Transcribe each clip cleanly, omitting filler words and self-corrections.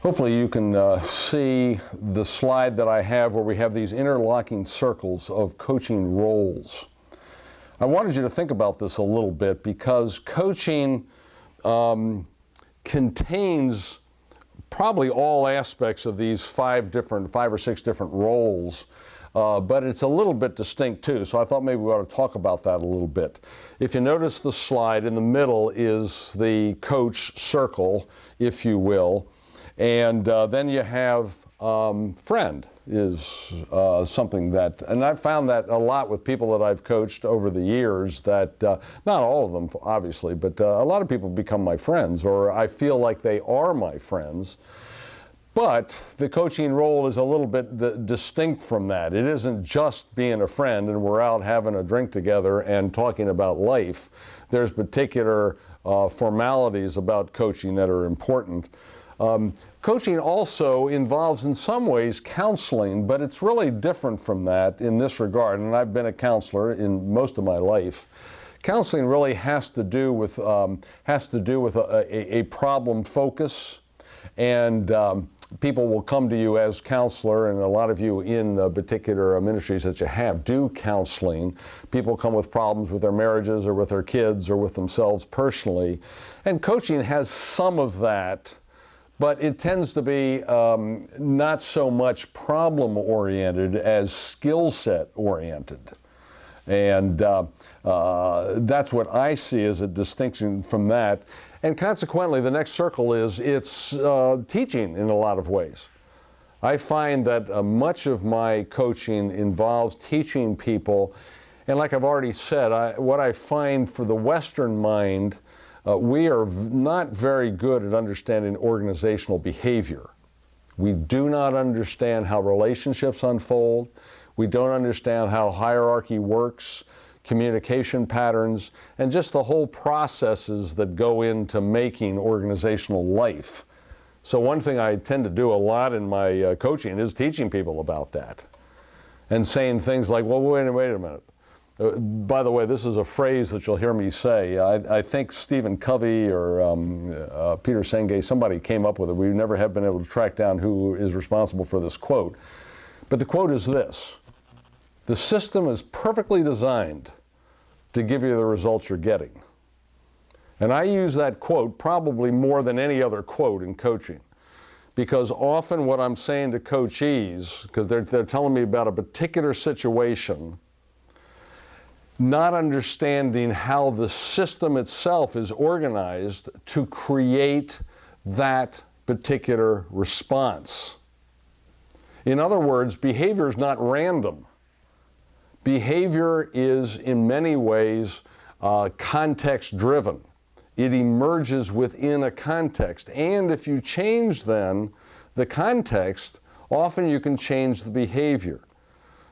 Hopefully you can see the slide that I have where we have these interlocking circles of coaching roles. I wanted you to think about this a little bit because coaching contains probably all aspects of these five or six different roles, but it's a little bit distinct too. So I thought maybe we ought to talk about that a little bit. If you notice the slide, in the middle is the coach circle, if you will. And then you have friend is something that, and I've found that a lot with people that I've coached over the years, that not all of them obviously, but a lot of people become my friends, or I feel like they are my friends. But the coaching role is a little bit distinct from that. It isn't just being a friend and we're out having a drink together and talking about life. There's particular formalities about coaching that are important. Coaching also involves in some ways counseling, but it's really different from that in this regard. And I've been a counselor in most of my life. Counseling really has to do with a problem focus, and people will come to you as counselor, and a lot of you in the particular ministries that you have do counseling. People come with problems with their marriages or with their kids or with themselves personally, and coaching has some of that. But it tends to be not so much problem-oriented as skill set-oriented. And that's what I see as a distinction from that. And consequently, the next circle is it's teaching in a lot of ways. I find that much of my coaching involves teaching people. And like I've already said, what I find for the Western mind, we are not very good at understanding organizational behavior. We do not understand how relationships unfold. We don't understand how hierarchy works, communication patterns, and just the whole processes that go into making organizational life. So one thing I tend to do a lot in my coaching is teaching people about that and saying things like, well, wait a minute. By the way, this is a phrase that you'll hear me say. I think Stephen Covey or Peter Senge, somebody came up with it. We never have been able to track down who is responsible for this quote. But the quote is this: the system is perfectly designed to give you the results you're getting. And I use that quote probably more than any other quote in coaching, because often what I'm saying to coachees, because they're telling me about a particular situation, not understanding how the system itself is organized to create that particular response. In other words, behavior is not random. Behavior is in many ways context-driven. It emerges within a context. And if you change then the context, often you can change the behavior.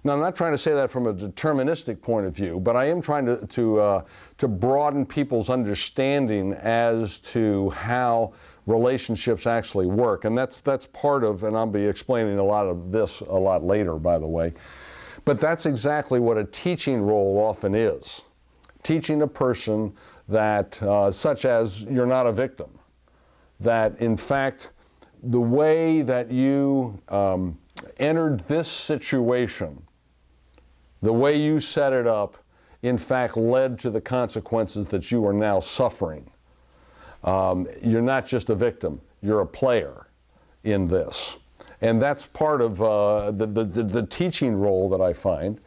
Now, I'm not trying to say that from a deterministic point of view, but I am trying to broaden people's understanding as to how relationships actually work. And that's part of, and I'll be explaining a lot of this a lot later, by the way. But that's exactly what a teaching role often is. Teaching a person that, such as you're not a victim, that in fact, the way that you entered this situation, the way you set it up, in fact, led to the consequences that you are now suffering. You're not just a victim, you're a player in this. And that's part of the teaching role that I find.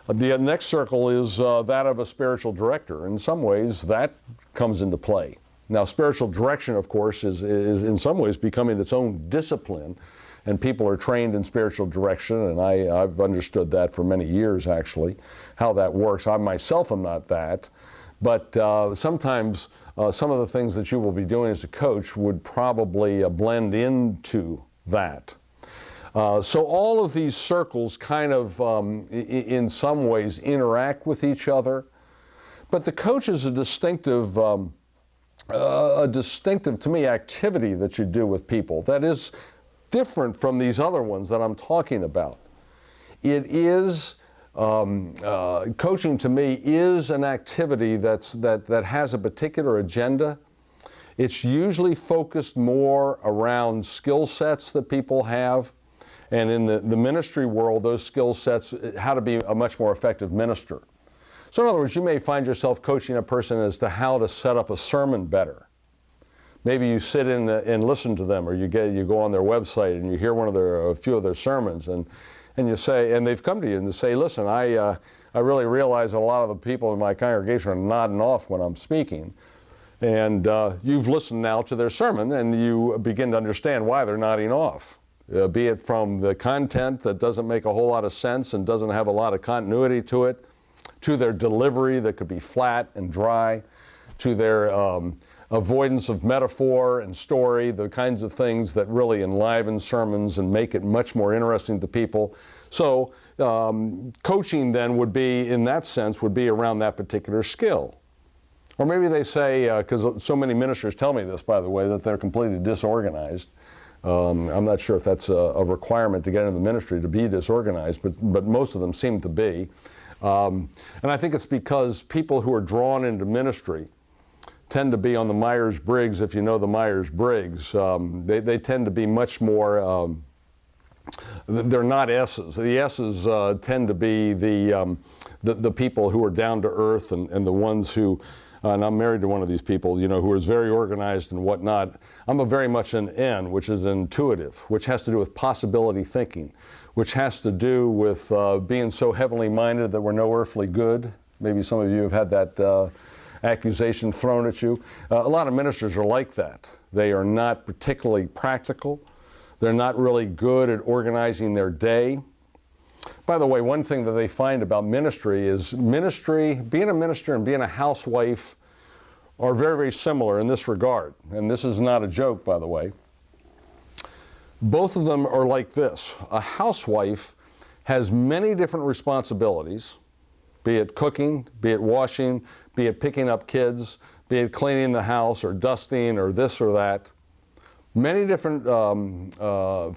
The next circle is that of a spiritual director. In some ways, that comes into play. Now, spiritual direction, of course, is in some ways becoming its own discipline. And people are trained in spiritual direction, and I've understood that for many years, actually, how that works. I myself am not that, but sometimes some of the things that you will be doing as a coach would probably blend into that. So all of these circles kind of, in some ways, interact with each other, but the coach is a distinctive, to me, activity that you do with people that is different from these other ones that I'm talking about. It is, coaching to me is an activity that has a particular agenda. It's usually focused more around skill sets that people have. And in the ministry world, those skill sets, how to be a much more effective minister. So in other words, you may find yourself coaching a person as to how to set up a sermon better. Maybe you sit in and listen to them, or you go on their website and you hear a few of their sermons, and you say, and they've come to you and they say, listen, I really realize that a lot of the people in my congregation are nodding off when I'm speaking. And you've listened now to their sermon, and you begin to understand why they're nodding off. Be it from the content that doesn't make a whole lot of sense and doesn't have a lot of continuity to it, to their delivery that could be flat and dry, to their avoidance of metaphor and story, the kinds of things that really enliven sermons and make it much more interesting to people. So coaching then would be, in that sense, would be around that particular skill. Or maybe they say, because so many ministers tell me this, by the way, that they're completely disorganized. I'm not sure if that's a requirement to get into the ministry, to be disorganized, but most of them seem to be. And I think it's because people who are drawn into ministry tend to be on the Myers-Briggs, if you know the Myers-Briggs. They tend to be much more, they're not S's. The S's tend to be the people who are down to earth and the ones who, and I'm married to one of these people, who is very organized and whatnot. I'm very much an N, which is intuitive, which has to do with possibility thinking, which has to do with being so heavenly minded that we're no earthly good. Maybe some of you have had that accusation thrown at you. A lot of ministers are like that. They are not particularly practical. They're not really good at organizing their day. By the way, one thing that they find about ministry is being a minister and being a housewife are very, very similar in this regard. And this is not a joke, by the way. Both of them are like this. A housewife has many different responsibilities, be it cooking, be it washing, be it picking up kids, be it cleaning the house or dusting or this or that. Many different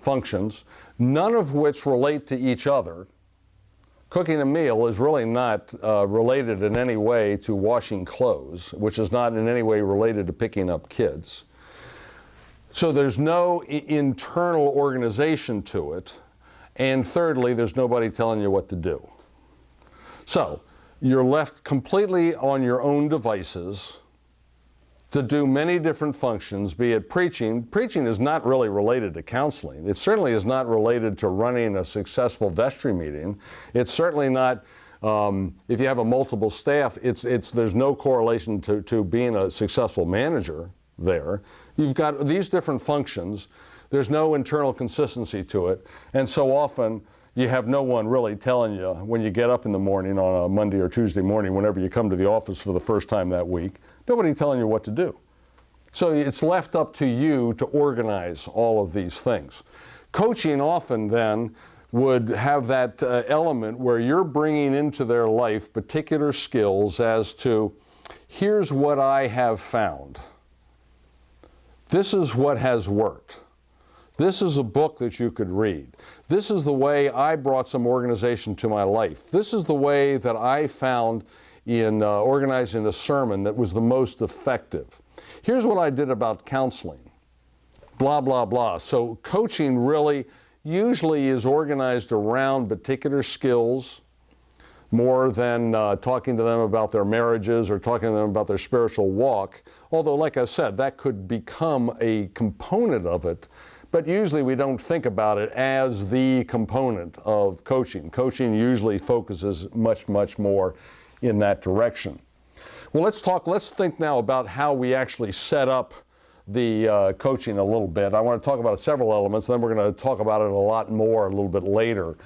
functions, none of which relate to each other. Cooking a meal is really not related in any way to washing clothes, which is not in any way related to picking up kids. So there's no internal organization to it. And thirdly, there's nobody telling you what to do. So you're left completely on your own devices to do many different functions, be it preaching. Preaching is not really related to counseling. It certainly is not related to running a successful vestry meeting. It's certainly not, if you have a multiple staff, there's no correlation to being a successful manager there. You've got these different functions. There's no internal consistency to it. And so often, you have no one really telling you when you get up in the morning on a Monday or Tuesday morning, whenever you come to the office for the first time that week, nobody telling you what to do. So it's left up to you to organize all of these things. Coaching often then would have that element where you're bringing into their life particular skills as to, here's what I have found. This is what has worked. This is a book that you could read. This is the way I brought some organization to my life. This is the way that I found in organizing a sermon that was the most effective. Here's what I did about counseling. Blah, blah, blah. So coaching really usually is organized around particular skills more than talking to them about their marriages or talking to them about their spiritual walk. Although, like I said, that could become a component of it. But usually we don't think about it as the component of coaching. Coaching usually focuses much, much more in that direction. Well, let's think now about how we actually set up the coaching a little bit. I want to talk about several elements, and then we're going to talk about it a lot more a little bit later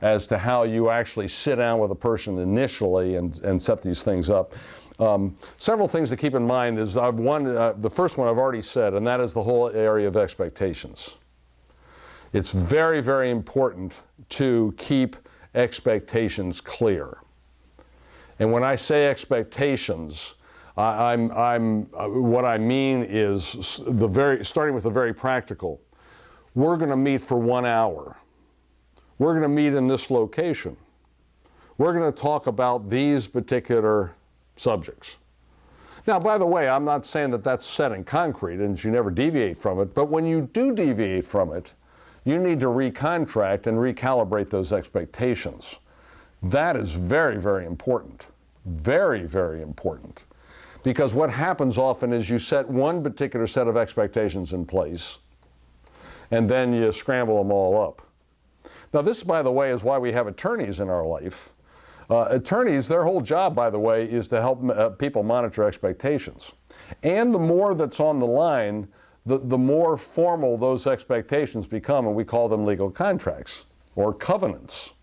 as to how you actually sit down with a person initially and set these things up. Several things to keep in mind is the first one I've already said, and that is the whole area of expectations. It's very, very important to keep expectations clear. And when I say expectations, what I mean is starting with the very practical. We're going to meet for 1 hour. We're going to meet in this location. We're going to talk about these particular subjects. Now, by the way, I'm not saying that that's set in concrete and you never deviate from it, but when you do deviate from it, you need to recontract and recalibrate those expectations. That is very, very important. Very, very important. Because what happens often is you set one particular set of expectations in place, and then you scramble them all up. Now, this, by the way, is why we have attorneys in our life. Attorneys, their whole job, by the way, is to help people monitor expectations. And the more that's on the line, the more formal those expectations become, and we call them legal contracts or covenants.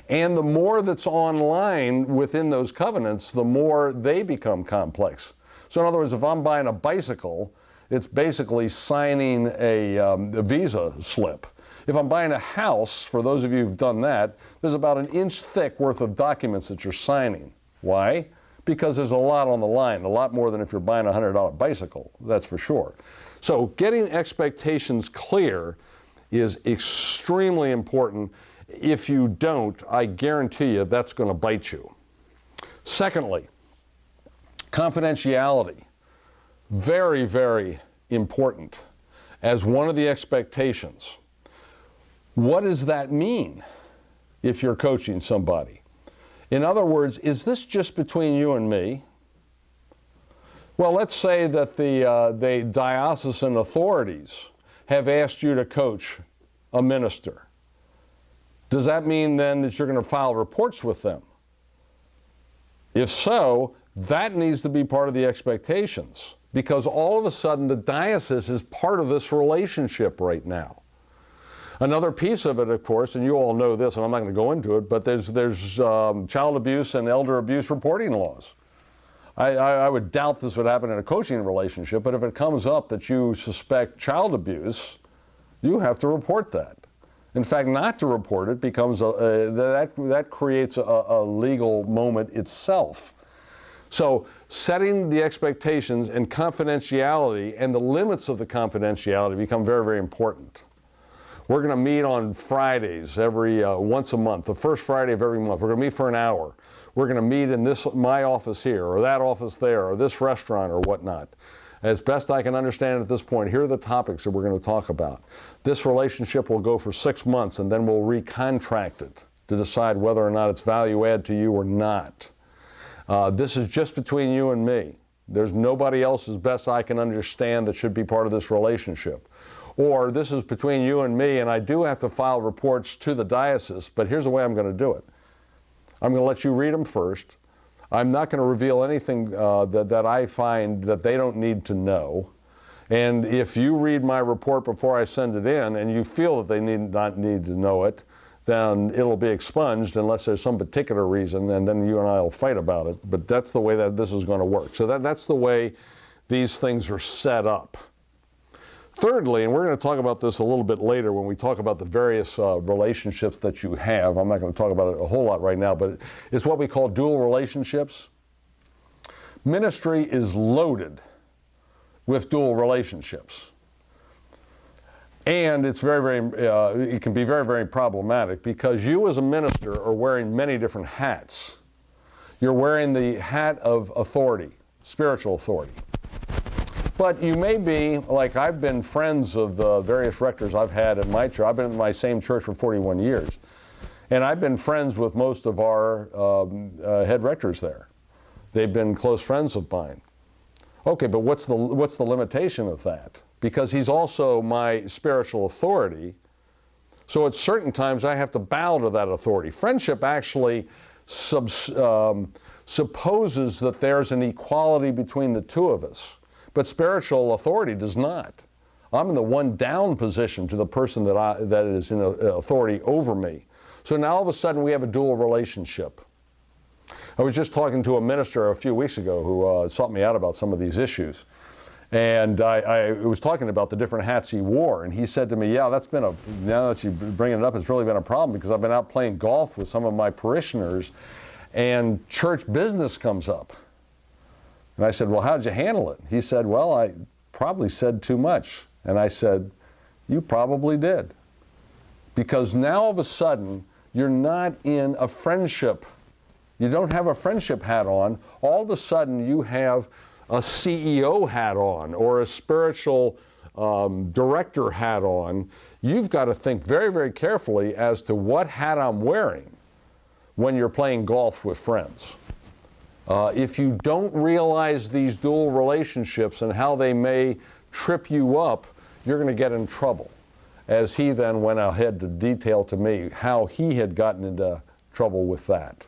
And the more that's online within those covenants, the more they become complex. So in other words, if I'm buying a bicycle, it's basically signing a visa slip. If I'm buying a house, for those of you who've done that, there's about an inch thick worth of documents that you're signing. Why? Because there's a lot on the line, a lot more than if you're buying a $100 bicycle, that's for sure. So getting expectations clear is extremely important. If you don't, I guarantee you that's going to bite you. Secondly, confidentiality. Very, very important as one of the expectations. What does that mean if you're coaching somebody? In other words, is this just between you and me? Well, let's say that the diocesan authorities have asked you to coach a minister. Does that mean then that you're going to file reports with them? If so, that needs to be part of the expectations, because all of a sudden the diocese is part of this relationship right now. Another piece of it, of course, and you all know this, and I'm not going to go into it, but there's child abuse and elder abuse reporting laws. I would doubt this would happen in a coaching relationship, but if it comes up that you suspect child abuse, you have to report that. In fact, not to report it becomes that creates a legal moment itself. So setting the expectations and confidentiality and the limits of the confidentiality become very, very important. We're going to meet on Fridays once a month, the first Friday of every month. We're going to meet for an hour. We're going to meet in my office here, or that office there, or this restaurant, or whatnot. As best I can understand at this point, here are the topics that we're going to talk about. This relationship will go for 6 months, and then we'll recontract it to decide whether or not it's value add to you or not. This is just between you and me. There's nobody else, as best I can understand, that should be part of this relationship. Or this is between you and me, and I do have to file reports to the diocese, but here's the way I'm going to do it. I'm going to let you read them first. I'm not going to reveal anything that I find that they don't need to know. And if you read my report before I send it in and you feel that they not need to know it, then it'll be expunged unless there's some particular reason, and then you and I will fight about it. But that's the way that this is going to work. So that's the way these things are set up. Thirdly, and we're going to talk about this a little bit later when we talk about the various relationships that you have. I'm not going to talk about it a whole lot right now, but it's what we call dual relationships. Ministry is loaded with dual relationships. And it's it can be very, very problematic because you as a minister are wearing many different hats. You're wearing the hat of authority, spiritual authority. But you may be, like I've been friends of the various rectors I've had at my church. I've been in my same church for 41 years. And I've been friends with most of our head rectors there. They've been close friends of mine. Okay, but what's the limitation of that? Because he's also my spiritual authority. So at certain times I have to bow to that authority. Friendship actually supposes that there's an equality between the two of us. But spiritual authority does not. I'm in the one down position to the person that is in authority over me. So now all of a sudden we have a dual relationship. I was just talking to a minister a few weeks ago who sought me out about some of these issues. And I was talking about the different hats he wore. And he said to me, yeah, now that you bring it up, it's really been a problem because I've been out playing golf with some of my parishioners and church business comes up. And I said, well, how did you handle it? He said, well, I probably said too much. And I said, you probably did. Because now all of a sudden, you're not in a friendship. You don't have a friendship hat on. All of a sudden, you have a CEO hat on or a spiritual director hat on, you've got to think very, very carefully as to what hat I'm wearing when you're playing golf with friends. If you don't realize these dual relationships and how they may trip you up, you're going to get in trouble. As he then went ahead to detail to me how he had gotten into trouble with that.